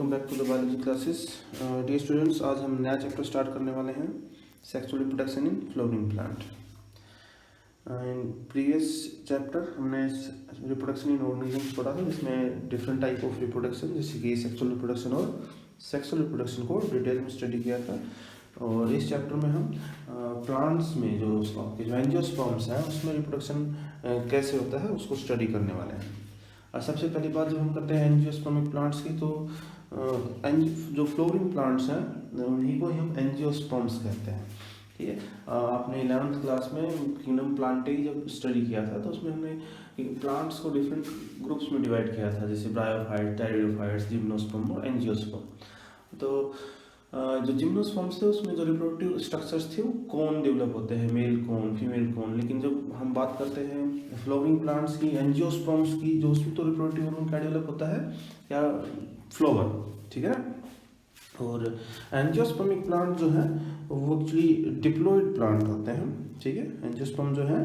Welcome back to the biology classes. Dear students, आज हम नया चैप्टर स्टार्ट करने वाले हैं, sexual reproduction in flowering plant. In previous chapter हमने रिप्रोडक्शन इन ऑर्गेनिजम्स पढ़ा था, जिसमें डिफरेंट टाइप ऑफ रिप्रोडक्शन जैसे कि सेक्सुअल रिप्रोडक्शन और सेक्सुअल रिप्रोडक्शन को डिटेल में स्टडी किया था। और इस चैप्टर में हम प्लांट्स में जो एंजियोस्पर्म्स हैं उसमें रिप्रोडक्शन कैसे होता है उसको स्टडी करने वाले हैं। सबसे पहली बात जब हम करते हैं एंजियोस्पर्मिक प्लांट्स की, तो जो फ्लोरिंग प्लांट्स हैं उन्हीं को ही हम एंजियोस्पर्म्स कहते हैं। ठीक है, आपने 11th क्लास में किंगडम प्लांटे जब स्टडी किया था तो उसमें हमने प्लांट्स को डिफरेंट ग्रुप्स में डिवाइड किया था, जैसे ब्रायोफाइट, टेरिडोफाइट्स, जिम्नोस्पर्म और एंजियोस्पर्म। तो जो जिम्नोस्पर्म्स थे उसमें जो रिप्रोडक्टिव स्ट्रक्चर्स थे वो कोन डेवलप होते हैं, मेल कोन, फीमेल कोन। लेकिन जब हम बात करते हैं फ्लोरिंग प्लांट्स की, एंजियोस्पर्म्स की, जो उसमें तो रिप्रोडक्टिव ऑर्गन क्या डेवलप होता है, या फ्लावर। ठीक है ना। और एंजियोस्पर्मिक प्लांट जो है वो एक्चुअली डिप्लॉइड प्लांट होते हैं। ठीक है, एंजियोस्पर्म जो है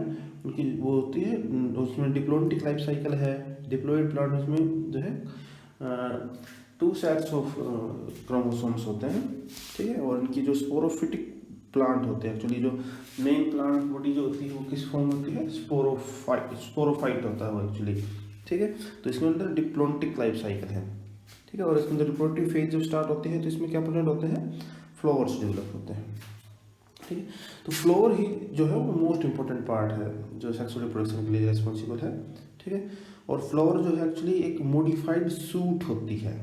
उनकी वो होती है, उसमें डिप्लोमेटिक लाइफ साइकिल है। डिप्लॉइड प्लांट उसमें जो है 2 सेट्स ऑफ क्रोमोसोम्स होते हैं। ठीक है, और इनकी जो स्पोरोफिटिक प्लांट होते हैं, एक्चुअली जो मेन प्लांट बॉडी जो होती है वो किस फॉर्म होती है, स्पोरोफाइट होता है वो एक्चुअली। ठीक है, तो इसके अंदर डिप्लोमेटिक लाइफ साइकिल है। ठीक है, और इसके अंदर रिप्रोडक्टिव फेज जब स्टार्ट होती है तो इसमें क्या प्रेजेंट होते हैं, फ्लावर्स डेवलप होते हैं। ठीक है, तो फ्लावर ही जो है वो मोस्ट इंपॉर्टेंट पार्ट है जो सेक्सुअल रिप्रोडक्शन के लिए रिस्पॉन्सिबल है। ठीक है, और फ्लावर जो है एक्चुअली एक मॉडिफाइड सूट होती है।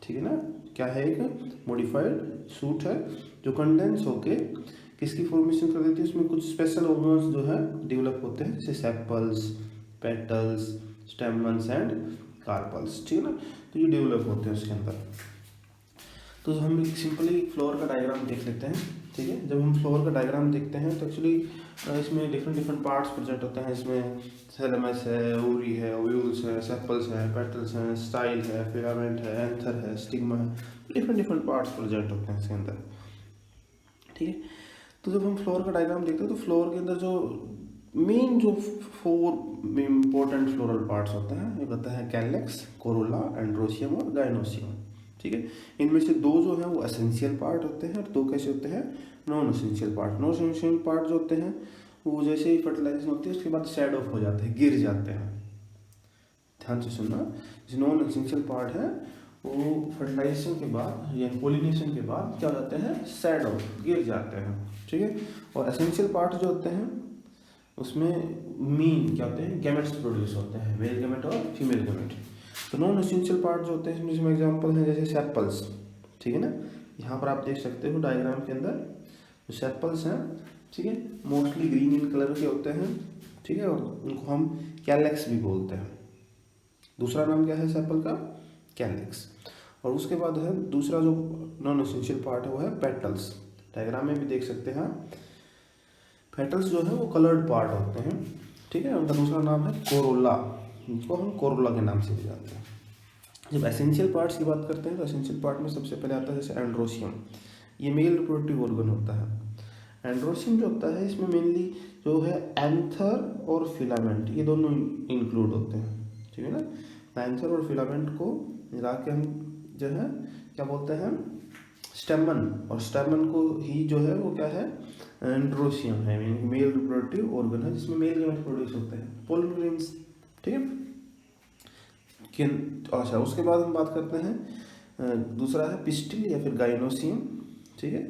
ठीक है ना, क्या है, एक मॉडिफाइड सूट है जो कंडेंस होके किसकी फॉर्मेशन कर देती है, उसमें कुछ स्पेशल ऑर्गन्स जो है डेवलप होते हैं, जैसे sepals, petals, stamens and carpals. ठीक है ना, तो ये डेवलप होते हैं उसके अंदर। तो हम एक सिंपली फ्लावर का डायग्राम देख लेते हैं। ठीक है, जब हम फ्लावर का डायग्राम देखते हैं तो एक्चुअली इसमें डिफरेंट पार्ट्स प्रेजेंट होते हैं। इसमें थैलेमस है, ओवरी है, ओव्यूल्स है, सेपल्स है, पेटल्स हैं, स्टाइल है, फिलामेंट है, एंथर है, स्टिग्मा है, डिफरेंट पार्ट्स प्रेजेंट होते हैं इसके अंदर। ठीक है, तो जब हम फ्लावर का डायग्राम देखते हैं तो फ्लावर के अंदर जो मेन जो 4 इम्पोर्टेंट फ्लोरल पार्ट्स होते हैं, ये होता है कैलेक्स, कोरोला, एंड्रोसियम और गाइनोसियम। ठीक है, इनमें से 2 जो है वो एसेंशियल पार्ट होते हैं और 2 कैसे होते हैं, non essential part. Non essential part जो होते हैं वो जैसे ही फर्टिलाइजेशन होती है उसके बाद शेड ऑफ हो जाते हैं, गिर जाते हैं। ध्यान से सुनना, जो नॉन एसेंशियल पार्ट है वो फर्टिलाइजेशन के बाद या पोलिनेशन के बाद क्या हो जाते हैं, शेड ऑफ, गिर जाते हैं। ठीक है, और एसेंशियल पार्ट जो होते हैं उसमें मीन क्या होते हैं, गैमेट्स प्रोड्यूस होते हैं, मेल गैमेट और फीमेल गैमेट। तो नॉन एसेंशियल पार्ट जो होते हैं इसमें एग्जांपल है जैसे सेपल्स। ठीक है ना, यहाँ पर आप देख सकते हो डायग्राम के अंदर जो सेपल्स हैं, ठीक है, मोस्टली ग्रीन इन कलर के होते हैं। ठीक है, और उनको हम कैलेक्स भी बोलते हैं। दूसरा नाम क्या है सेपल का, कैलेक्स। और उसके बाद है दूसरा जो नॉन एसेंशियल पार्ट है वो है पेटल्स। डायग्राम में भी देख सकते हैं, पेटल्स जो है वो कलर्ड पार्ट होते हैं। ठीक है, उनका दूसरा नाम है कोरोला, इनको हम कोरोला के नाम से भी जानते हैं। जब एसेंशियल पार्ट्स की बात करते हैं तो एसेंशियल पार्ट में सबसे पहले आता है जैसे एंड्रोसियम, ये मेल रिप्रोडक्टिव ऑर्गन होता है। एंड्रोसियम जो होता है इसमें मेनली जो है एंथर और फिलामेंट, ये दोनों इंक्लूड होते हैं। ठीक है ना, एंथर और फिलामेंट को मिला के हम जो है क्या बोलते हैं, स्टेमन, और स्टेमन को ही जो है वो क्या है, एंड्रोसियम है, मेल रिप्रोडक्टिव ऑर्गन है जिसमें मेल गैमेट प्रोड्यूस होते हैं, पोलन ग्रेन्स। ठीक है, अच्छा उसके बाद हम बात करते हैं दूसरा है पिस्टिल या फिर गाइनोसियम। ठीक है,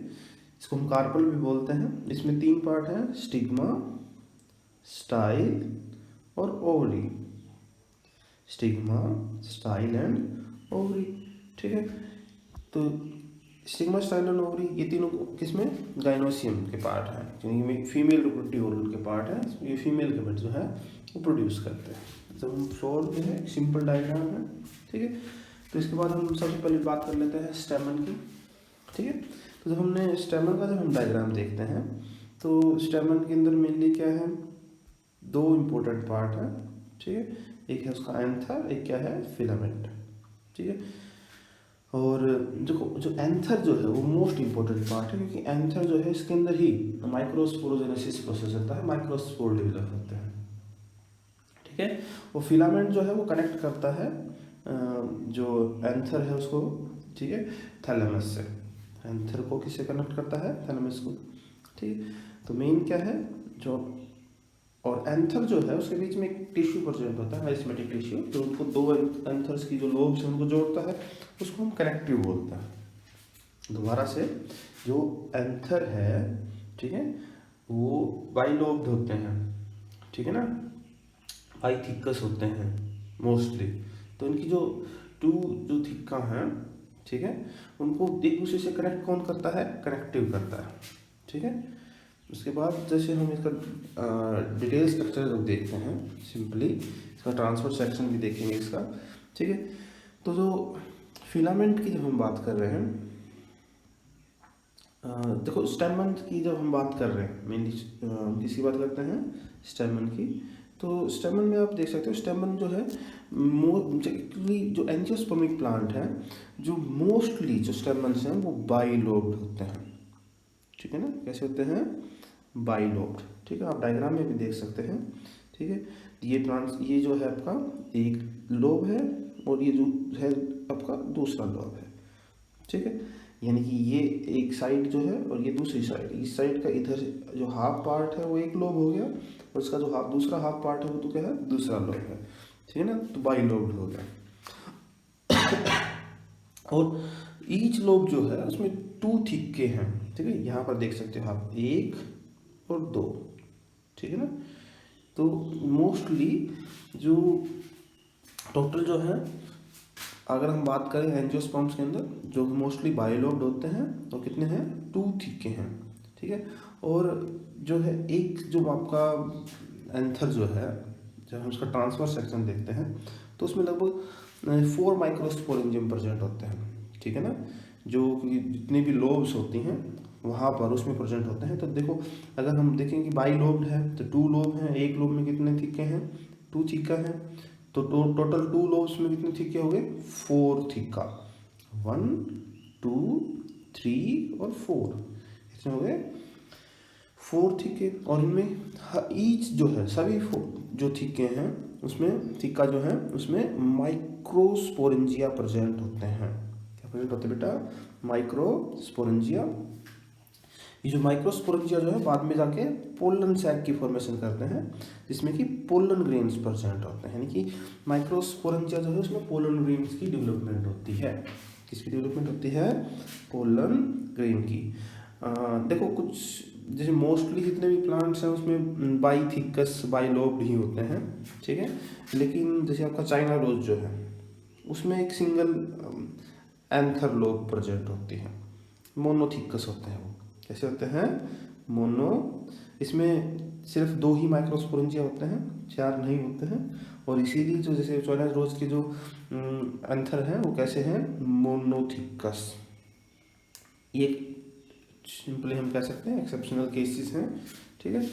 इसको हम कार्पल भी बोलते हैं। इसमें 3 पार्ट हैं, स्टिग्मा, स्टाइल और ovary. Stigma, style and ovary. ठीक है, तो स्टिग्मा, स्टाइल एंड ओवरी ये तीनों किसमें, गाइनोसियम के पार्ट हैं, क्योंकि फीमेल रिप्रोडक्टिव ऑर्गन के पार्ट है। ये फीमेल गैमेट जो है वो प्रोड्यूस करते हैं। जब हम फ्लोर जो है सिंपल डायग्राम है। ठीक है, तो इसके बाद हम सबसे पहले बात कर लेते हैं स्टेमन की। ठीक है, तो जब हमने स्टेमन का जब हम डायग्राम देखते हैं तो स्टेमन के अंदर मेनली क्या है, 2 इम्पोर्टेंट पार्ट है। ठीक है, एक है उसका एंथर, एक क्या है, फिलामेंट। ठीक है, और जो एंथर जो है वो मोस्ट इंपॉर्टेंट पार्ट है, क्योंकि एंथर जो है इसके अंदर ही माइक्रोस्पोरोजेनेसिस प्रोसेस होता है, माइक्रोस्पोर डेवलप होते हैं। ठीक है, वो फिलामेंट जो है वो कनेक्ट करता है जो एंथर है उसको ठीक है, थैलेमस से। एंथर को किससे कनेक्ट करता है? थैलेमस को। ठीक है, तो मेन क्या है जो, और एंथर जो है उसके बीच में एक टिश्यू प्रेजेंट होता है, मेरिस्टेमेटिक टिश्यू, जो उनको दो एंथर्स की जो लोब्स हैं उनको जोड़ता है, उसको हम कनेक्टिव बोलते हैं। दोबारा से, जो एंथर है, ठीक है, वो बाइलोब्ड होते हैं, ठीक है ना, बाइथिकस होते हैं मोस्टली। तो इनकी जो जो थिक्का हैं, ठीक है, उनको एक दूसरे से कनेक्ट कौन करता है? कनेक्टिव करता है। ठीक है, उसके बाद जैसे हम इसका डिटेल स्ट्रक्चर जब देखते हैं, सिंपली इसका ट्रांसफर सेक्शन भी देखेंगे इसका। ठीक है, तो जो फिलामेंट की जब हम बात कर रहे हैं, देखो स्टेमन की जब हम बात कर रहे हैं, मेनली किसकी बात करते हैं? स्टेमन की। तो स्टेमन में आप देख सकते हो, स्टेमन जो है एक्चुअली जो एंजियोस्पर्मिक प्लांट है, जो मोस्टली जो स्टेमन्स हैं वो बाइलोब्ड होते हैं। ठीक है ना, कैसे होते हैं? बाइलोब्ड। ठीक है, आप डायग्राम में भी देख सकते हैं। ठीक है, ये जो है आपका एक लोब है, और ये जो है आपका दूसरा लोब है। ठीक है, यानी कि ये एक साइड जो है और ये दूसरी साइड, इस साइड का इधर जो हाफ पार्ट है वो एक लोब हो गया, और उसका जो दूसरा हाफ पार्ट है वो तो क्या है? दूसरा लोब है। ठीक है ना, तो बाइलोब्ड हो गया। और ईच लोब जो है उसमें 2 थिक्के हैं। ठीक है, यहाँ पर देख सकते हो आप, 1 और 2। ठीक है ना, तो मोस्टली जो टोटल जो है, अगर हम बात करें एंजियोस्पर्म्स के अंदर, जो मोस्टली बाइलोब्ड होते हैं, तो कितने हैं? 2 थिक्के हैं। ठीक है, और जो है एक जो आपका एंथर जो है, जब हम उसका ट्रांसफर सेक्शन देखते हैं, तो उसमें लगभग 4 माइक्रोस्पोरेंजियम प्रेजेंट होते हैं। ठीक है ना, जो जितनी भी लोब्स होती हैं वहाँ पर उसमें प्रेजेंट होते हैं। तो देखो, अगर हम देखें कि बाइलोब्ड है तो 2 लोब हैं, एक लोब में कितने थिक्के हैं? 2 थिक्का है। तो टोटल 2 लोब्स में कितने थिक्के हो गए? 4 थिक्का। 1 2 3 और 4, कितने हो गए? 4 थिक्के। और इनमें ईच जो है, सभी जो थिक्के हैं उसमें, थिक्का जो है उसमें माइक्रोस्पोरेंजिया प्रेजेंट होते हैं। क्या प्रेजेंट होते हैं बेटा? माइक्रोस्पोरेंजिया। ये जो माइक्रोस्पोरेंजिया जो है बाद में जाके पोलन सैक की फॉर्मेशन करते हैं, जिसमें कि पोलन ग्रेन्स प्रेजेंट होते हैं। यानी कि माइक्रोस्पोरेंजिया जो है उसमें पोलन ग्रेन्स की डेवलपमेंट होती है। किसकी डेवलपमेंट होती है? पोलन ग्रेन की। देखो, कुछ जैसे मोस्टली जितने भी प्लांट्स हैं उसमें बाइथिकस बाइलोब्ड ही होते हैं। ठीक है, लेकिन जैसे आपका चाइना रोज जो है उसमें एक सिंगल एंथर लोब प्रेजेंट होती है, मोनोथिकस होते हैं वो। कैसे होते हैं? मोनो। इसमें सिर्फ 2 ही माइक्रोस्पोरेंजिया होते हैं, 4 नहीं होते हैं। और इसीलिए जो जैसे चाइना रोज के जो एंथर हैं वो कैसे हैं? मोनोथिकस। ये सिंपली हम कह सकते हैं एक्सेप्शनल केसेस हैं। ठीक है,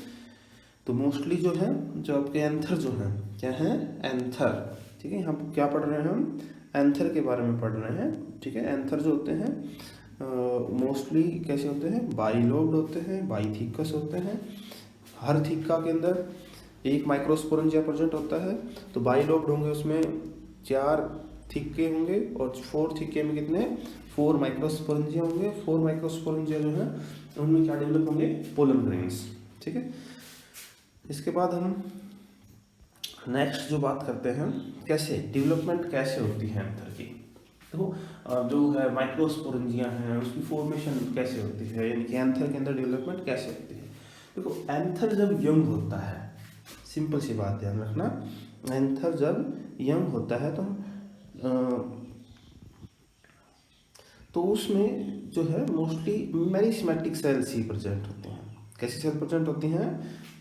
तो मोस्टली जो है, जो आपके एंथर जो हैं, क्या है? एंथर। ठीक है, यहाँ पर क्या पढ़ रहे हैं हम? एंथर के बारे में पढ़ रहे हैं। ठीक है, एंथर जो होते हैं मोस्टली कैसे होते हैं? बाइलोब्ड होते हैं, बाइथिकस होते हैं। हर थिक्का के अंदर एक माइक्रोस्पोरेंजिया प्रेजेंट होता है। तो बाइलोब्ड होंगे उसमें 4 थिक्के होंगे, और 4 थिक्के में कितने? 4 माइक्रोस्पोरेंजिया होंगे। 4 माइक्रोस्पोरेंजिया जो है उनमें क्या डेवलप होंगे? Pollen grains. ठीक है, इसके बाद हम नेक्स्ट जो बात करते हैं, कैसे डेवलपमेंट कैसे होती है एंथर की। तो जो है माइक्रोस्पोरेंजिया है उसकी फॉर्मेशन कैसे होती है, यानी कि एंथर के अंदर डेवलपमेंट कैसे होती है। देखो, एंथर जब यंग होता है, सिंपल सी बात ध्यान रखना, एंथर जब यंग होता है तो उसमें जो है मोस्टली मेरिस्मेटिक सेल्स ही प्रेजेंट होते हैं। कैसी सेल प्रेजेंट होती हैं?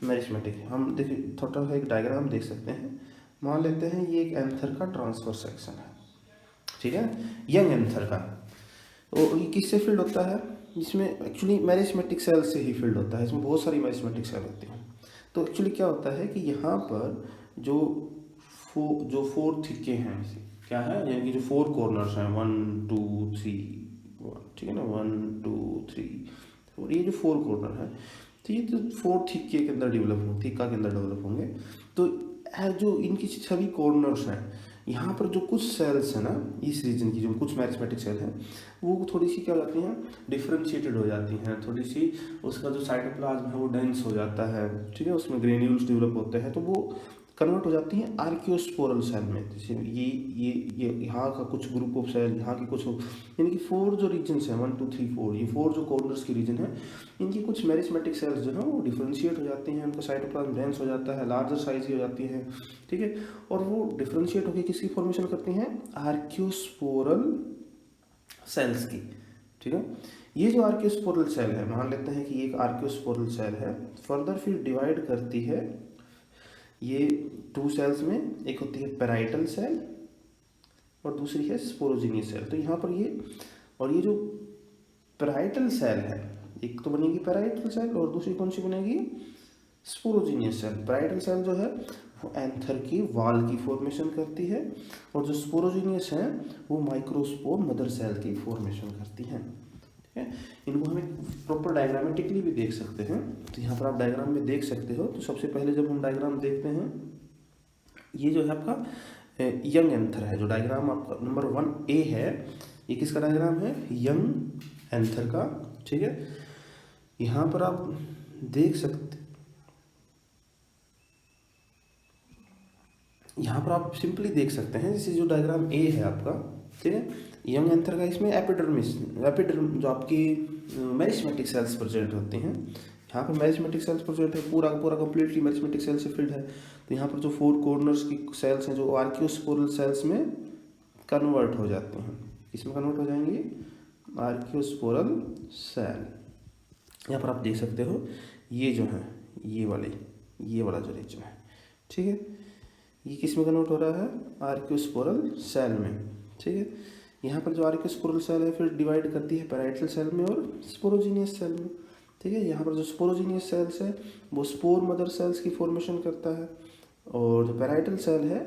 मेरिस्मेटिक। हम देखिए थोड़ा सा एक डायग्राम देख सकते हैं। मान लेते हैं ये एक एंथर का ट्रांसफर सेक्शन है। ठीक है, यंग एंथर का। तो ये किससे फिल्ड होता है? इसमें एक्चुअली मेरिस्मेटिक सेल से ही फिल्ड होता है। इसमें बहुत सारी मेरिस्मेटिक सेल होती हैं। तो एक्चुअली क्या होता है कि यहाँ पर जो 4 थिक्के हैं, क्या है, यानी कि जो 4 कॉर्नर्स हैं, 1 2 3, ठीक है ना, 1 2 3, और ये जो 4 कॉर्नर है, तो ये तो 4 थिक्के के अंदर डेवलप होंगे, थिक्का के अंदर डेवलप होंगे। तो जो इनकी सभी कॉर्नर्स हैं, यहाँ पर जो कुछ सेल्स है ना इस रीजन की, जो कुछ मैरिस्मेटिक सेल हैं वो थोड़ी सी क्या हो जाती हैं, डिफरेंशिएटेड हो जाती हैं, थोड़ी सी उसका जो साइटोप्लाज्म है वो डेंस हो जाता है, ठीक है, उसमें ग्रेन्यूल्स डेवलप होते हैं, तो वो कन्वर्ट हो जाती हैं आर्कियोस्पोरल सेल में। जैसे ये यहाँ का कुछ ग्रुप ऑफ सेल, यहाँ की कुछ, यानी कि 4 जो रीजन्स हैं, 1 2 3 4, ये 4 जो कॉर्नर्स की रीजन है, इनकी कुछ मेरिस्मेटिक सेल्स जो है वो डिफरेंशिएट हो जाती हैं, उनका साइटोप्लाज्म डेंस हो जाता है, लार्जर साइज की हो जाती है, ठीक है, और वो डिफरेंशिएट होकर किसकी फॉर्मेशन करती हैं, आर्कियोस्पोरल सेल्स की, ठीक है। ये जो आर्कियोस्पोरल सेल है, मान लेते हैं कि ये एक आर्कियोस्पोरल सेल है, फर्दर फिर डिवाइड करती है ये 2 सेल्स में, एक होती है पेराइटल सेल और दूसरी है स्पोरोजिनियस सेल। तो यहाँ पर ये जो पेराइटल सेल है, एक तो बनेगी पेराइटल सेल और दूसरी कौन सी बनेगी, स्पोरोजिनियस सेल। पेराइटल सेल जो है वो एंथर की वाल की फॉर्मेशन करती है और जो स्पोरोजिनियस है वो माइक्रोस्पोर मदर सेल की फॉर्मेशन करती हैं, ठीक है। इनको हम एक प्रॉपर डायग्रामेटिकली भी देख सकते हैं, तो यहाँ पर आप डायग्राम में देख सकते हो। तो सबसे पहले जब हम डायग्राम देखते हैं, ये जो है आपका यंग एंथर है, जो डायग्राम आपका नंबर 1A है, ये किसका डायग्राम है, यंग एंथर का, ठीक है। यहाँ पर आप देख सकते, यहाँ पर आप सिंपली देख सकते हैं, जैसे जो डायग्राम A है आपका, ठीक है, यंग एंथर का, इसमें एपिडर्म जो आपकी मेरिस्मेटिक सेल्स प्रेजेंट होती हैं, यहाँ पर मेरिस्मेटिक सेल्स प्रेजेंट है, पूरा कंप्लीटली मेरिस्मेटिक सेल से फिल्ड है। तो यहाँ पर जो 4 कॉर्नर्स की सेल्स हैं जो आर्कियोस्पोरल सेल्स में कन्वर्ट हो जाते हैं, इसमें कन्वर्ट हो जाएंगे आर्कियोस्पोरल सेल। यहाँ पर आप देख सकते हो ये जो है, ये वाला जो रीजन है, ठीक है, ये किस में कन्वर्ट हो रहा है, आर्कियोस्पोरल सेल में, ठीक है। यहाँ पर जो आर्कियोस्पोरल सेल है फिर डिवाइड करती है पेराइटल सेल में और स्पोरोजिनियस सेल में, ठीक है। यहाँ पर जो स्पोरोजिनियस सेल्स है वो स्पोर मदर सेल्स की फॉर्मेशन करता है और जो पेराइटल सेल है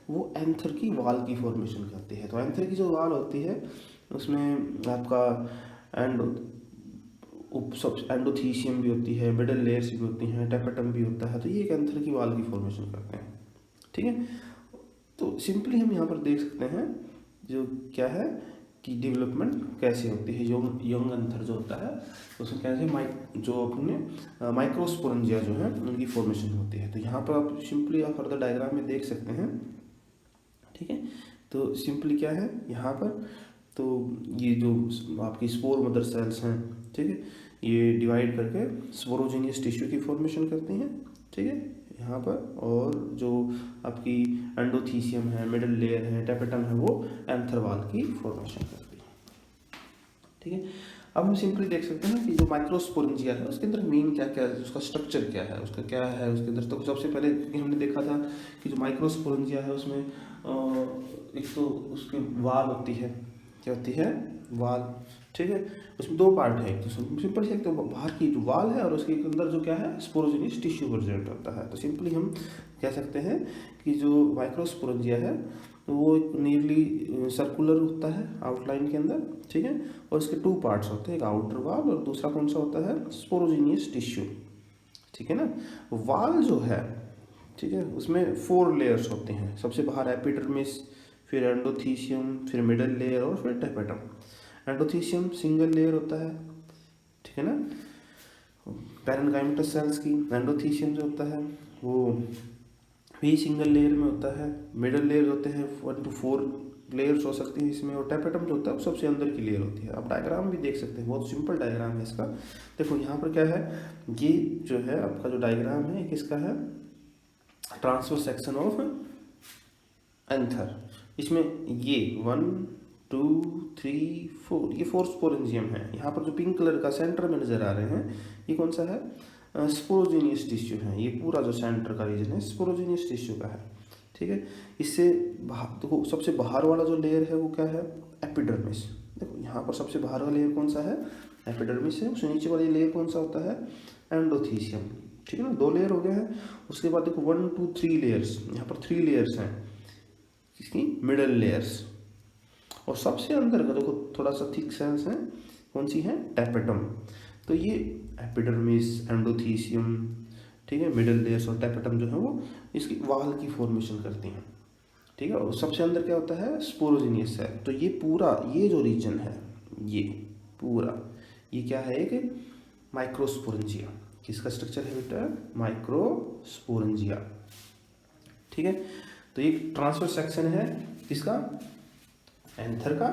वो एंथर की वाल की फॉर्मेशन करती है। तो एंथर की जो वाल होती है उसमें आपका एंडोथीसियम भी होती है, मिडल लेयर्स भी होती हैं, टेपेटम भी होता है, तो ये एक एंथर की वाल की फॉर्मेशन करते हैं, ठीक है। तो सिंपली हम यहाँ पर देख सकते हैं जो क्या है कि डेवलपमेंट कैसे होती है, यंग एंथर जो होता है उसमें कैसे जो अपने माइक्रोस्पोरेंजिया जो है उनकी फॉर्मेशन होती है। तो यहाँ पर आप सिंपली आप फर्दर डायग्राम में देख सकते हैं, ठीक है। तो सिंपली क्या है यहाँ पर, तो ये जो आपकी स्पोर मदर सेल्स हैं, ठीक है, ये डिवाइड करके स्पोरोजिनियस टिश्यू की फॉर्मेशन करती हैं, ठीक है, यहाँ पर, और जो आपकी एंडोथीसियम है, मिडल लेयर है, टेपेटम है, वो एंथर वाल की फॉर्मेशन करती है, ठीक है। अब हम सिंपली देख सकते हैं कि जो माइक्रोस्पोरेंजिया है उसके अंदर मेन क्या क्या है, उसका स्ट्रक्चर क्या है, उसका क्या है उसके अंदर। तो सबसे पहले क्योंकि हमने देखा था कि जो माइक्रोस्पोरेंजिया है उसमें एक तो उसकी वाल होती है, क्या होती है, वाल, ठीक है। उसमें 2 पार्ट है, एक तो सिंपल से एक तो बाहर की जो वाल है और उसके अंदर जो क्या है स्पोरोजिनियस टिश्यू प्रेजेंट होता है। तो सिंपली हम कह सकते हैं कि जो माइक्रोस्पोरेंजिया है तो वो एक नियरली सर्कुलर होता है आउटलाइन के अंदर, ठीक है, और इसके 2 पार्ट्स होते हैं, एक आउटर वाल और दूसरा कौन सा होता है, स्पोरोजिनियस टिश्यू, ठीक है ना। वाल जो है, ठीक है, उसमें 4 लेयर्स होते हैं, सबसे बाहर एपिडर्मिस, फिर एंडोथीसियम, फिर मिडल लेयर और फिर टेपेटम। एंडोथीसियम सिंगल लेयर होता है, ठीक है ना, पैरेन्काइमटस सेल्स की। एंडोथीसियम जो होता है वो भी सिंगल लेयर में होता है। मिडल लेयर होते हैं 1 to 4 लेयर्स हो सकती है इसमें, और टेपेटम जो होता है वो सबसे अंदर की लेयर होती है। आप डायग्राम भी देख सकते हैं, बहुत सिंपल डायग्राम है इसका। देखो यहाँ पर क्या है, ये जो है आपका जो डायग्राम है ये किसका है, ट्रांसवर्स सेक्शन ऑफ एंथर। इसमें ये 1 2 3 4 ये 4 स्पोरेंजियम है। यहाँ पर जो पिंक कलर का सेंटर में नजर आ रहे हैं ये कौन सा है, स्पोरोजिनियस टिश्यू है। ये पूरा जो सेंटर का रीजन है स्पोरोजिनियस टिश्यू का है, ठीक है। इससे देखो सबसे बाहर वाला जो लेयर है वो क्या है, एपिडर्मिस। देखो यहाँ पर सबसे बाहर वाला लेयर कौन सा है, एपिडर्मिस है। उससे नीचे वाली लेयर कौन सा होता है, एंडोथीसियम, ठीक है ना। 2 लेयर हो गए हैं। उसके बाद देखो 1 2 3 लेयर्स, यहाँ पर 3 लेयर्स हैं इसकी, मिडल लेयर्स। और सबसे अंदर का देखो थोड़ा सा थिक सेल्स हैं, कौन सी है, टेपेटम। तो ये एपिडर्मिस, एंडोथीसियम, ठीक है, मिडल लेयर्स और टेपेटम जो है वो इसकी वाल की फॉर्मेशन करती हैं, ठीक है। और सबसे अंदर क्या होता है, स्पोरोजिनियस सेल। तो ये पूरा ये जो रीजन है, ये पूरा ये क्या है, एक माइक्रोस्पोरेंजिया। किसका स्ट्रक्चर है बेटा, माइक्रोस्पोरेंजिया। ठीक है। तो ये ट्रांसफर सेक्शन है किसका, एंथर का,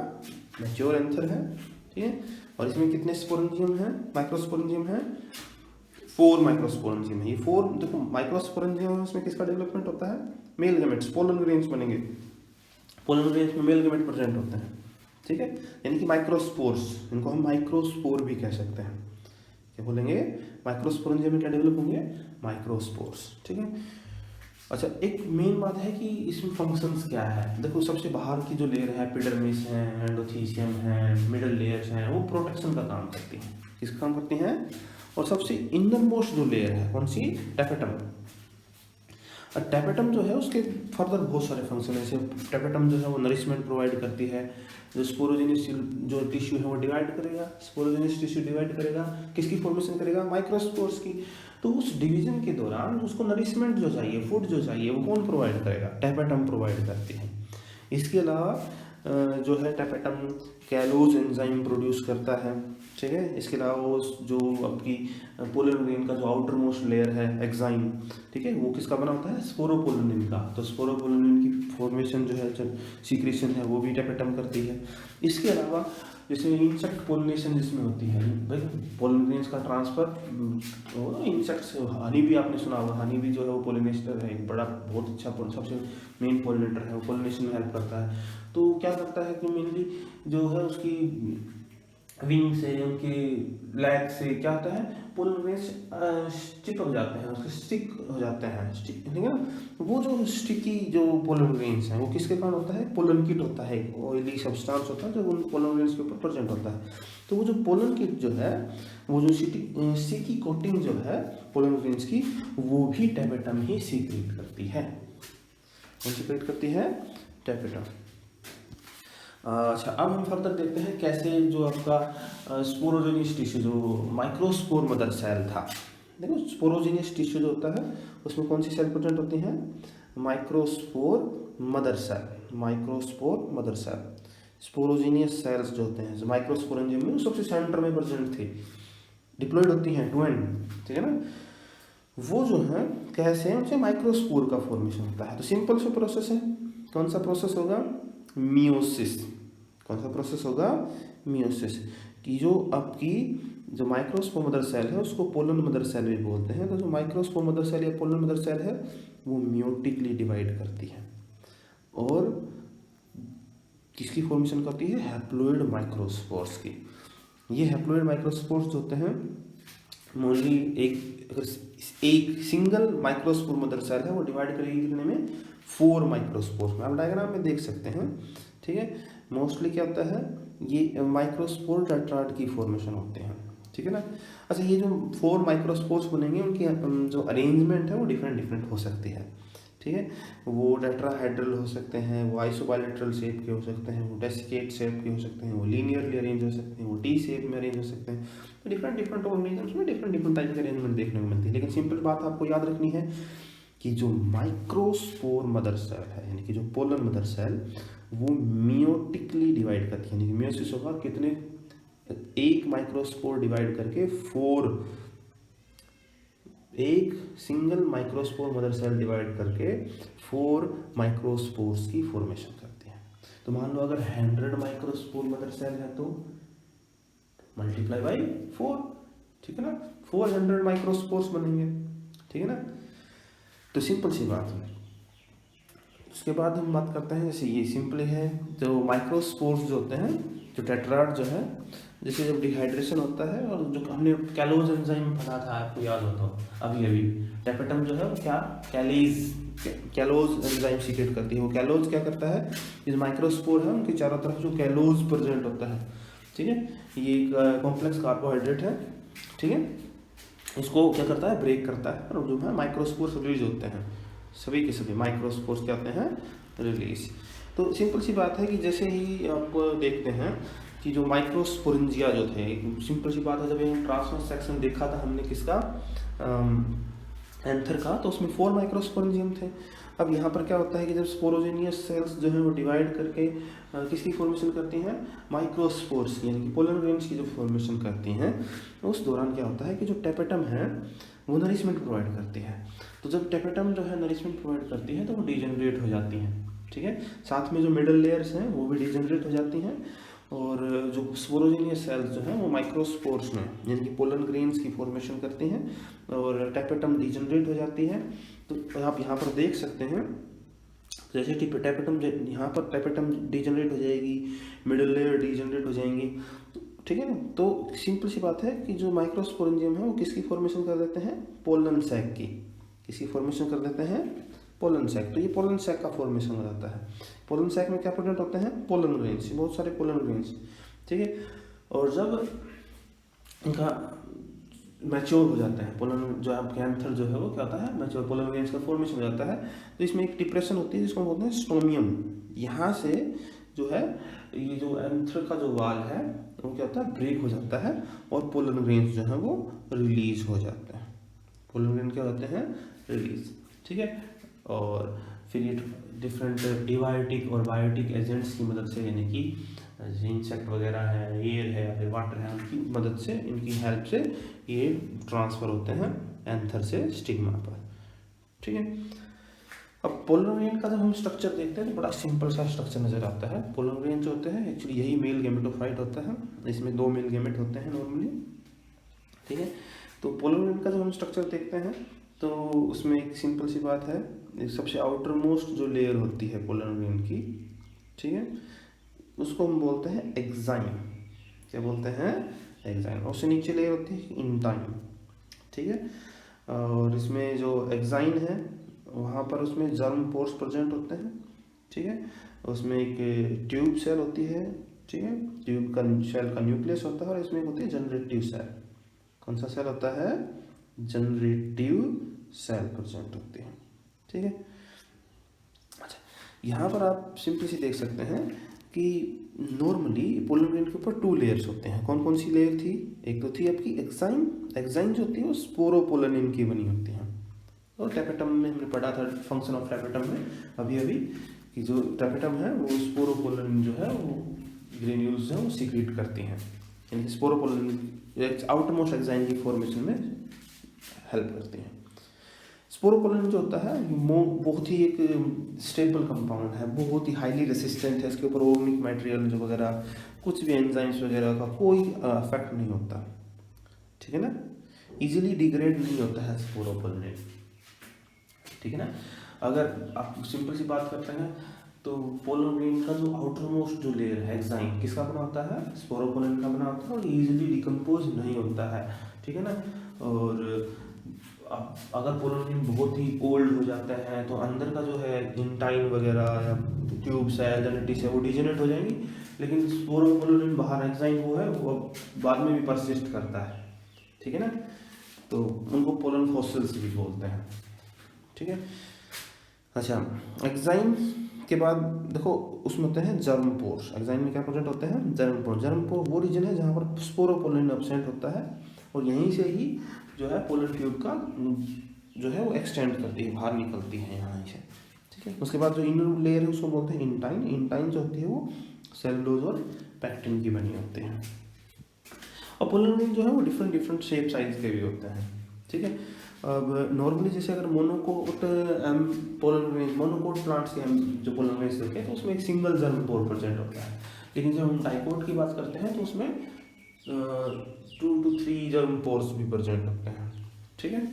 मैच्योर एंथर है। ठीक है। और इसमें कितने स्पोरेंजियम है, माइक्रोस्पोरेंजियम है, 4 माइक्रोस्पोरेंजियम है। ये 4 देखो माइक्रोस्पोरेंजियम है, उसमें किसका डेवलपमेंट होता है, मेल गैमेट्स, पोलन ग्रेन्स बनेंगे। पोलन ग्रेन्स में मेल गैमेट प्रेजेंट होते हैं। ठीक है। यानी कि माइक्रोस्पोर्स, इनको हम माइक्रोस्पोर भी कह सकते हैं। क्या बोलेंगे, माइक्रोस्पोरेंजियम में क्या डेवलप होंगे, माइक्रोस्पोर्स। ठीक है। अच्छा, एक मेन बात है कि इसमें फंक्शंस क्या है। देखो सबसे बाहर की जो लेयर है, एपिडर्मिस है, एंडोथीसियम है, मिडल लेयर्स हैं, वो प्रोटेक्शन का काम करती हैं। किसका काम करती हैं, और सबसे इनर मोस्ट जो लेयर है कौन सी, टैपेटम। और टैपेटम जो है उसके फर्दर बहुत सारे फंक्शन है। जैसे टैपेटम जो है वो नरिशमेंट प्रोवाइड करती है, जो स्पोरोजेनियस जो टिश्यू है वो डिवाइड करेगा, स्पोरोजेनियस टिश्यू डिवाइड करेगा, किसकी फॉर्मेशन करेगा, माइक्रोस्पोर्स की। तो उस डिवीजन के दौरान उसको नरिशमेंट जो चाहिए, फूड जो चाहिए, वो कौन प्रोवाइड करेगा, टैपेटम प्रोवाइड करती है। इसके अलावा जो है टैपेटम कैलोज एंजाइम प्रोड्यूस करता है। ठीक है। इसके अलावा वो जो आपकी पोलन ग्रेन का जो आउटर मोस्ट लेयर है एक्साइन, ठीक है, वो किसका बना होता है, स्पोरोपोलिन का। तो स्पोरोपोलिन की फॉर्मेशन जो है, जो सीक्रेशन है, वो भी टैपेटम करती है। इसके अलावा जैसे इंसेक्ट पोलिनेशन जिसमें होती है भाई, पोलन ग्रेन्स का ट्रांसफर इंसेक्ट्स, हनी भी आपने सुना होगा, हनी भी जो है वो पोलिनेटर है, एक बड़ा बहुत अच्छा सबसे मेन पोलिनेटर है, वो पोलिनेशन में हेल्प करता है। तो क्या करता है कि मेनली जो है उसकी विंग से, उनके लैग से क्या होता है, पोलन ग्रेन्स चिपक जाते हैं, उसके स्टिक हो जाते हैं, ठीक है ना। वो जो स्टिकी जो पोलन ग्रेन्स हैं वो किसके कारण होता है, पोलन किट होता है, ऑयली सब्सटेंस होता है जो उन पोलन ग्रेन्स के ऊपर प्रेजेंट होता है। तो वो जो पोलन किट जो है, वो जो स्टिकी कोटिंग जो है पोलन ग्रेन्स की, वो भी टैपेटम ही सीक्रेट करती है। कौन सीक्रेट करती है, टैपेटम। अच्छा, अब हम फर्दर देखते हैं कैसे जो आपका स्पोरोजेनियस टिश्यू जो माइक्रोस्पोर मदर सेल था। देखो स्पोरोजेनियस टिश्यू जो होता है उसमें कौन सी सेल प्रेजेंट होती हैं, microspore mother cell, microspore mother cell. Sporogenous cells जो होते हैं माइक्रोस्पोरेंजियम में सबसे सेंटर में प्रेजेंट थे, डिप्लॉयड होती हैं टू एंड, ठीक है ना। वो जो है कैसे, उनसे माइक्रोस्पोर का फॉर्मेशन होता है। तो सिंपल सा प्रोसेस है, कौन सा प्रोसेस होगा, मियोसिस। कौन सा प्रोसेस होगा, मियोसिस। कि जो आपकी जो माइक्रोस्पोर मदर सेल है उसको पोलन मदर सेल भी बोलते हैं। तो जो माइक्रोस्पोर मदर सेल या पोलन मदर सेल है वो मियोटिकली डिवाइड करती है और किसकी फॉर्मेशन करती है, हैप्लोइड माइक्रोस्पोर्स की। ये हैप्लोइड माइक्रोस्पोर्स जो होते हैं मोस्टली एक सिंगल माइक्रोस्पोर मदर सेल है वो डिवाइड करेगी कितने में, 4 माइक्रोस्पोर्स में। आप डायग्राम में देख सकते हैं। ठीक है। मोस्टली क्या होता है, ये माइक्रोस्पोर टेट्राड की फॉर्मेशन होते हैं। ठीक है ना। अच्छा, ये जो 4 माइक्रोस्पोर्स बनेंगे उनकी जो अरेंजमेंट है वो डिफरेंट हो सकती है। ठीक है। वो टेट्राहेड्रल हो सकते हैं, वो आइसोबाइलेटरल शेप के हो सकते हैं, वो डेसिकेट शेप के हो सकते हैं, वो लीनियरली अरेंज हो सकते हैं, वो टी शेप में अरेंज हो सकते हैं। तो डिफरेंट ऑर्गेनिजम्स में डिफरेंट टाइप की अरेंजमेंट देखने को मिलती है। लेकिन सिंपल बात आपको याद रखनी है कि जो माइक्रोस्पोर मदर सेल है यानी कि जो पोलन मदर सेल वो मियोटिकली डिवाइड करती है, यानी कि मियोसिस होगा कितने, एक माइक्रोस्पोर डिवाइड करके 4, एक single microspore mother cell divide करके 4 माइक्रोस्पोर्स की फॉर्मेशन करती है। तो मान लो अगर 100 माइक्रोस्पोर मदर सेल है तो मल्टीप्लाई बाई 4, ठीक है ना, 400 माइक्रोस्पोर्स बनेंगे। ठीक है ना। तो सिंपल सी बात है। उसके बाद हम बात करते हैं, जैसे ये सिंपल है, जो माइक्रोस्पोर्स जो होते हैं, जो टेट्राड जो है, जैसे जब डिहाइड्रेशन होता है और जो हमने कैलोज एंजाइम पढ़ा था आपको याद हो तो अभी टैपेटम जो है वो क्या, कैलोज एंजाइम सीक्रेट करती है। वो कैलोज क्या करता है, जो माइक्रोस्पोर है उनके चारों तरफ जो कैलोज प्रेजेंट होता है, ठीक है, ये एक कॉम्प्लेक्स कार्बोहाइड्रेट है। ठीक है। इसको क्या करता है, ब्रेक करता है और जो है माइक्रोस्पोर्स रिलीज होते हैं, सभी के सभी माइक्रोस्पोर्स क्या होते हैं, रिलीज। तो सिंपल सी बात है कि जैसे ही आप देखते हैं कि जो माइक्रोस्पोरेंजिया जो थे, सिंपल सी बात है, जब ये ट्रांसवर्स सेक्शन देखा था हमने किसका, एंथर का, तो उसमें 4 माइक्रोस्पोरेंजियम थे। अब यहाँ पर क्या होता है कि जब स्पोरोजेनियस सेल्स जो है वो डिवाइड करके किसकी फॉर्मेशन करती हैं, माइक्रोस्पोर्स यानी कि पोलन ग्रेन्स की जो फॉर्मेशन करती हैं, उस दौरान क्या होता है कि जो टेपेटम है वो नरिशमेंट प्रोवाइड करती है। तो जब टेपेटम जो है नरिशमेंट प्रोवाइड करती है तो वो डिजेनरेट हो जाती हैं, ठीक है। साथ में जो मिडल लेयर्स हैं वो भी डिजेनरेट हो जाती हैं, और जो स्पोरोजेनियस सेल्स जो हैं वो माइक्रोस्पोर्स में यानी कि पोलन ग्रेन्स की फॉर्मेशन करती हैं और टेपेटम डिजेनरेट हो जाती है। तो आप यहाँ पर देख सकते हैं जैसे कि टेपेटम, यहाँ पर टेपेटम डिजेनरेट हो जाएगी, मिडिल लेयर डिजेनरेट हो जाएंगी, ठीक है ना। तो सिंपल सी बात है कि जो माइक्रोस्पोरेंजियम है वो किसकी फॉर्मेशन कर देते हैं, पोलन सैक की, किसकी फॉर्मेशन कर देते हैं, पोलन सैक। तो ये पोलन सैक का फॉर्मेशन हो जाता है। पोलन सैक में क्या प्रेजेंट होते हैं, पोलन ग्रेन्स, बहुत सारे पोलन ग्रेन्स, ठीक है। और जब इनका मैच्योर हो जाता है, पोलन जो आपके एंथर जो है वो क्या होता है, मैच्योर पोलन ग्रेन्स का फॉर्मेशन हो जाता है। तो इसमें एक डिप्रेशन होती है जिसको बोलते हैं स्टोमियम। यहाँ से जो है ये जो एंथर का जो वाल है वो क्या होता है, ब्रेक हो जाता है और पोलन ग्रेन्स जो है वो रिलीज हो जाते हैं। पोलन ग्रेन क्या होते हैं, रिलीज, ठीक है। और फिर ये डिफरेंट एबायोटिक और बायोटिक एजेंट्स की मदद से, यानी कि इंसेक्ट वगैरह है, एयर है या फिर वाटर है, उनकी मदद से, इनकी हेल्प से ये ट्रांसफ़र होते हैं एंथर से स्टिग्मा पर, ठीक है। अब पोलन ग्रेन का जब हम स्ट्रक्चर देखते हैं तो बड़ा सिंपल सा स्ट्रक्चर नज़र आता है। पोलन ग्रेन जो होते हैं एक्चुअली यही मेल गैमेटोफाइट होता है, इसमें 2 मेल गैमेट होते हैं नॉर्मली, ठीक है। तो पोलन ग्रेन का जब हम स्ट्रक्चर देखते हैं तो उसमें एक सिंपल सी बात है, सबसे आउटर मोस्ट जो लेयर होती है पोलन ग्रेन की, ठीक है, उसको हम बोलते हैं एक्साइन। क्या बोलते हैं, एक्साइन। और उससे नीचे लेयर होती है इंटाइन, ठीक है। और इसमें जो एक्साइन है वहाँ पर उसमें जर्म पोर्स प्रेजेंट होते हैं, ठीक है। उसमें एक ट्यूब सेल होती है, ठीक है, ट्यूब का सेल का न्यूक्लियस होता है, और इसमें होती है जनरेटिव सेल। कौन सा सेल होता है, जनरेटिव सेल प्रेजेंट होती है, ठीक है। अच्छा, यहाँ पर आप सिंपली सी देख सकते हैं कि नॉर्मली पोलन ग्रेन के ऊपर 2 लेयर्स होते हैं। कौन कौन सी लेयर थी, एक तो थी आपकी एक्साइन। एक्साइन जो होती है वो स्पोरोपोलन की बनी होती है, और टेपेटम में हमने पढ़ा था फंक्शन ऑफ टेपेटम में अभी अभी कि जो टेपेटम है वो स्पोरोपोलन जो है वो ग्रेन्यूल्स है वो सीक्रेट करती हैं, यानी स्पोरोपोलन आउटर मोस्ट एक्साइन की फॉर्मेशन में हेल्प करती हैं। स्पोरोपोलन जो होता है वो बहुत ही एक स्टेबल कंपाउंड है, बहुत ही हाईली रेसिस्टेंट है, इसके ऊपर ऑर्गेनिक मटेरियल जो वगैरह कुछ भी एंजाइम्स वगैरह का कोई इफेक्ट नहीं होता, ठीक है ना, इजीली डिग्रेड नहीं होता है स्पोरोपोलन, ठीक है ना। अगर आप सिंपल सी बात करते हैं तो पोलन ग्रेन का जो आउटर मोस्ट जो लेयर है एक्साइन किसका बना होता है, स्पोरोपोलन का बना होता है, और इजीली डिकम्पोज नहीं होता है, ठीक है ना। और अगर पोलन ग्रेन बहुत ही ओल्ड हो जाता है तो अंदर का जो है इंटाइन वगैरह या ट्यूब सेल जनरेटिव सेल वो डिजेनरेट हो जाएंगी, लेकिन स्पोरोपोलन बाहर एक्साइन वो है वो बाद में भी परसिस्ट करता है, ठीक है ना। तो उनको पोलन फॉसिल्स भी बोलते हैं, ठीक है। अच्छा, एक्साइन के बाद देखो उसमें होते हैं जर्म पोर्स। एक्साइन में क्या प्रेजेंट होते हैं, जर्म पोर। जर्म पोर वो रीजन है जहाँ पर स्पोरोपोलन एब्सेंट होता है, और यहीं से ही जो है पोलन ट्यूब का जो है वो एक्सटेंड करती है, बाहर निकलती है यहाँ से, ठीक है। उसके बाद जो इनर लेयर है उसको बोलते हैं इंटाइन। इंटाइन जो होती है वो सेलुलोज और पैक्टिन की बनी होती है। और पोलन ग्रेन जो है वो डिफरेंट शेप साइज के भी होते हैं, ठीक है। अब नॉर्मली जैसे अगर monocot pollen grain, monocot plants के हम जो पोलन ग्रेन्स देखते हैं तो उसमें एक सिंगल जर्म पोर प्रेजेंट होता है, लेकिन जब हम डाइकोट की बात करते हैं तो उसमें 2 to 3 जर्म पोर्स भी प्रेजेंट होते हैं, ठीक है,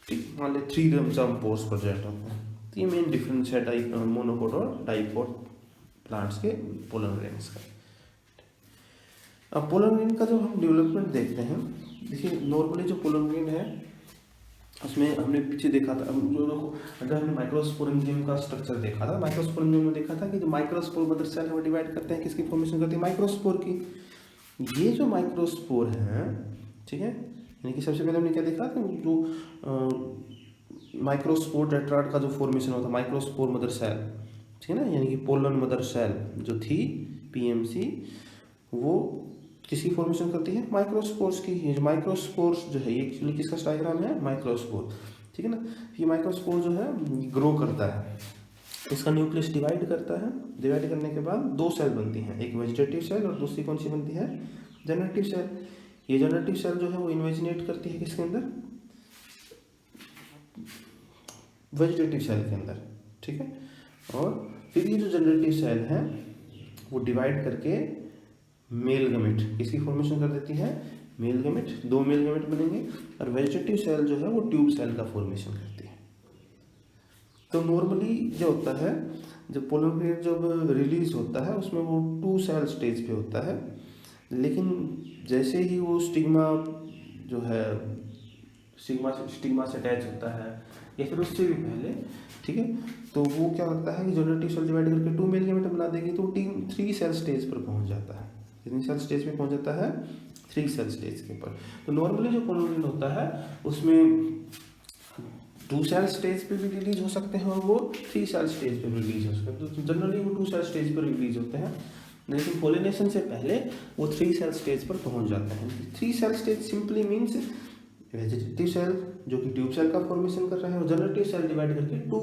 ठीक, मान ली 3 जर्म पोर्स प्रेजेंट होते हैं। तो ये मेन डिफरेंस है मोनोकोट और डाइकोट प्लांट्स के पोलन ग्रेन्स का। अब पोलन ग्रेन का जब हम डेवलपमेंट देखते हैं, देखिए नॉर्मली जो पोलन ग्रेन है उसमें हमने पीछे देखा था, जो देखो अगर हमने माइक्रोस्पोरेंजियम का स्ट्रक्चर देखा था, माइक्रोस्पोरेंजियम में देखा था कि जो माइक्रोस्पोर मदर सेल है वो डिवाइड करते हैं, किसकी फॉर्मेशन करते हैं, माइक्रोस्पोर की। ये जो माइक्रोस्पोर हैं, ठीक है, यानी कि सबसे पहले हमने क्या देखा कि जो माइक्रोस्पोर टेट्राड का जो फॉर्मेशन होता है माइक्रोस्पोर मदर सेल, ठीक है ना, यानी कि पोलन मदर सेल जो थी पीएमसी, वो किसकी फॉर्मेशन करती है, माइक्रोस्पोर्स की। ये जो माइक्रोस्पोर्स जो है ये एक्चुअली किसका डायग्राम है, माइक्रोस्पोर, ठीक है ना। ये माइक्रोस्पोर जो है ग्रो करता है, इसका न्यूक्लियस डिवाइड करता है, डिवाइड करने के बाद दो सेल बनती हैं, एक वेजिटेटिव सेल और दूसरी कौन सी बनती है, जनरेटिव सेल। ये जनरेटिव सेल जो है वो इन्वेजिनेट करती है किसके अंदर, वेजिटेटिव सेल के अंदर, ठीक है। और फिर ये जो जनरेटिव सेल है वो डिवाइड करके मेल गमेट किसकी फॉर्मेशन कर देती है, मेल गमेट, दो मेल गमेट बनेंगे। और वेजिटेटिव सेल जो है वो ट्यूब सेल का फॉर्मेशन करती है। तो नॉर्मली जो होता है, जब पोलन ग्रेन जब रिलीज होता है उसमें वो 2 सेल स्टेज पे होता है, लेकिन जैसे ही वो स्टिग्मा जो है स्टिग्मा से अटैच होता है या फिर उससे भी पहले, ठीक है, तो वो क्या होता है कि जनरेटिव सेल डिवाइड करके 2 मेल गमेट बना देगी, तो 3 सेल स्टेज पर पहुंच जाता है। कितनी सेल स्टेज पे पहुंच जाता है, 3 सेल स्टेज के ऊपर। तो नॉर्मली जो पोलन ग्रेन होता है उसमें 2 सेल स्टेज पे भी रिलीज हो सकते हैं और वो 3 सेल स्टेज पे भी रिलीज हो सकते हैं। तो जनरली वो 2 सेल स्टेज पर रिलीज होते हैं, लेकिन पोलिनेशन से पहले वो 3 सेल स्टेज पर पहुंच जाते हैं। 3 cell stage simply means vegetative cell जो कि ट्यूब सेल का फॉर्मेशन कर रहा है और जनरेटिव सेल डिवाइड करके 2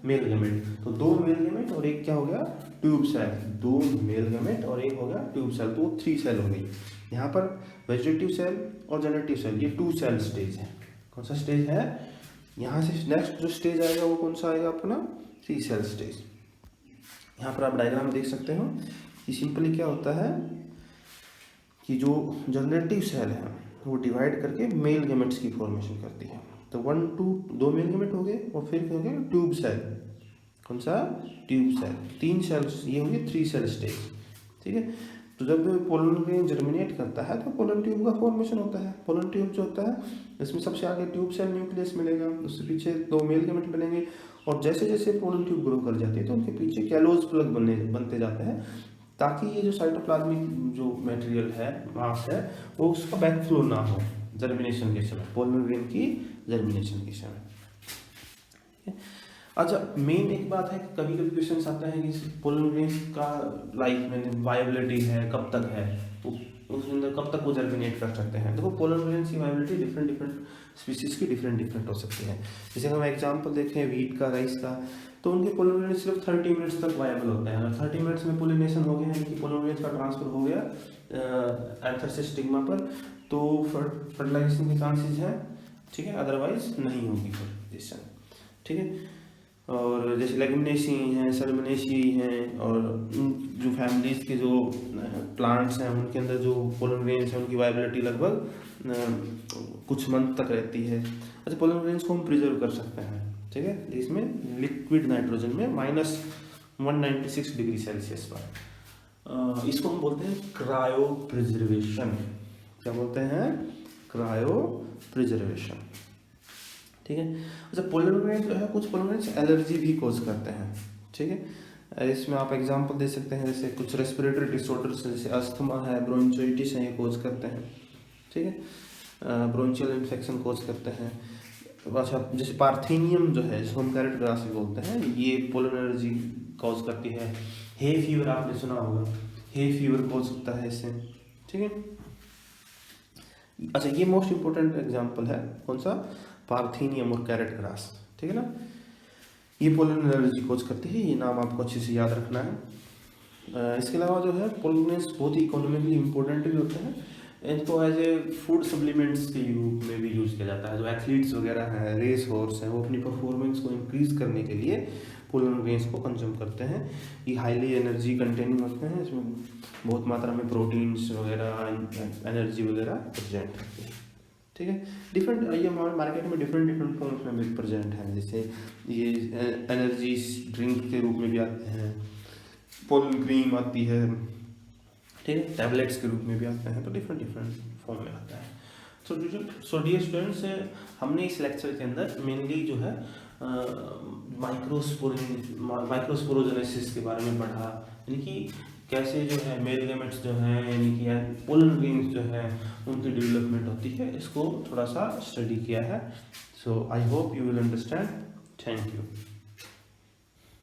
मेल गमेट, तो 2 मेल गमेट और एक क्या हो गया, ट्यूब सेल, 2 मेल गमेट और एक हो गया ट्यूब सेल, तो 3 सेल हो गई। यहाँ पर वेजिटेटिव सेल और जनरेटिव सेल ये 2 सेल स्टेज है। कौन सा स्टेज है, यहाँ से नेक्स्ट जो स्टेज आएगा वो कौन सा आएगा अपना, 3 सेल स्टेज। यहाँ पर आप डायग्राम देख सकते हो कि सिंपली क्या होता है कि जो जनरेटिव सेल है वो डिवाइड करके मेल गमेट्स की फॉर्मेशन करती है। तो 2 मेल गमेट हो गए और फिर क्या हो गया, ट्यूब सेल, कौन सा, ट्यूब सेल, 3 सेल्स, ये होंगे 3 सेल स्टेज, ठीक है। तो जब पोलन ग्रेन जर्मिनेट करता है तो पोलन ट्यूब का फॉर्मेशन होता है। पोलन ट्यूब जो होता है इसमें सबसे आगे ट्यूब सेल न्यूक्लियस मिलेगा, उससे पीछे 2 मेल गमेट बनेंगे और जैसे जैसे पोलन ट्यूब ग्रो कर जाती है तो उनके पीछे कैलोज प्लग बनते जाते हैं, ताकि ये जो साइटोप्लाज्मिक जो मटेरियल है, मास है, वो उसका बैकफ्लो ना हो जर्मिनेशन के समय, पोलन ग्रेन की जर्मिनेशन के समय। अच्छा, मेन एक बात है कि कभी कभी क्वेश्चन आता है कि पोलन ग्रेन का लाइफ में वायबिलिटी है, कब तक है, उसके अंदर कब तक वो जर्मिनेट कर सकते हैं। देखो पोलन ग्रेन की वायबिलिटी डिफरेंट स्पीसीज की डिफरेंट हो सकती है। जैसे हम एग्जांपल देखें वीट का, राइस का, तो उनके पोलन ग्रेन सिर्फ 30 मिनट्स तक वायबल होते हैं। अगर 30 मिनट्स में पोलिनेशन हो गया, यानी कि पोलन ग्रेन का ट्रांसफर हो गया एंथर से स्टिग्मा पर, तो फर्टिलाइजेशन के चांसेस हैं, ठीक है, अदरवाइज नहीं होगी फर्टिलाइजेशन, ठीक है। और जैसे लेगुमिनेसी हैं, सेलेमिनेसी हैं, और जो फैमिलीज के जो प्लांट्स हैं उनके अंदर जो पोलन ग्रेन्स हैं उनकी वायबिलिटी लगभग कुछ मंथ तक रहती है। अच्छा, पोलन ग्रेन्स को हम प्रिजर्व कर सकते हैं, ठीक है, इसमें लिक्विड नाइट्रोजन में -196 डिग्री सेल्सियस पर। इसको हम बोलते हैं क्रायो प्रिजर्वेशन। क्या बोलते हैं, क्रायो प्रिजर्वेशन, ठीक है। अच्छा, पोलन ग्रेन जो है, कुछ पोलन ग्रेन्स एलर्जी भी कॉज करते हैं, ठीक है। इसमें आप एग्जांपल दे सकते हैं, जैसे कुछ रेस्पिरेटरी डिसऑर्डर्स जैसे अस्थमा है, ब्रोंचिटिस है, ये कॉज करते हैं, ठीक है, ब्रोंचियल इन्फेक्शन कॉज करते हैं। अच्छा, जैसे पार्थेनियम जो है, जिसको हम कैरेट ग्रास भी बोलते हैं, ये पोलन एलर्जी कॉज करती है। हे फीवर आपने सुना होगा, हे फीवर कॉज होता है इससे, ठीक है। अच्छा, ये मोस्ट इंपोर्टेंट एग्जांपल है, कौन सा, पार्थेनियम और कैरेट ग्रास, ठीक है ना, ये पोलन एलर्जी कॉज करती है। ये नाम आपको अच्छे से याद रखना है। इसके अलावा जो है पोलन ग्रेन्स बहुत ही इकोनॉमिकली इंपॉर्टेंट भी होते हैं। इनको एज ए फूड सप्लीमेंट्स के रूप में भी यूज़ किया जाता है। जो एथलीट्स वगैरह हैं, रेस हॉर्स हैं, वो अपनी परफॉर्मेंस को इंक्रीज करने के लिए पोलन ग्रेन्स को कंज्यूम करते हैं। ये हाईली एनर्जी कंटेनिंग होते हैं, इसमें बहुत मात्रा में प्रोटीन्स वगैरह, एनर्जी वगैरह प्रेजेंट होती है, ठीक है। डिफरेंट, ये मार्केट में डिफरेंट फॉर्म्स में भी प्रेजेंट है। जैसे ये एनर्जी ड्रिंक के रूप में भी आते हैं, पोलन क्रीम आती है, ठीक है, टैबलेट्स के रूप में भी आते हैं, तो डिफरेंट फॉर्म में आता है। सो डियर स्टूडेंट्स, हमने इस लेक्चर के अंदर मेनली जो है माइक्रोस्पोरोजेनेसिस के बारे में पढ़ा, यानी कि कैसे जो है मेल गमेट्स जो हैं, यानी कि पोलन ग्रेन्स जो है उनकी डेवलपमेंट होती है, इसको थोड़ा सा स्टडी किया है। So I hope you will understand. Thank you.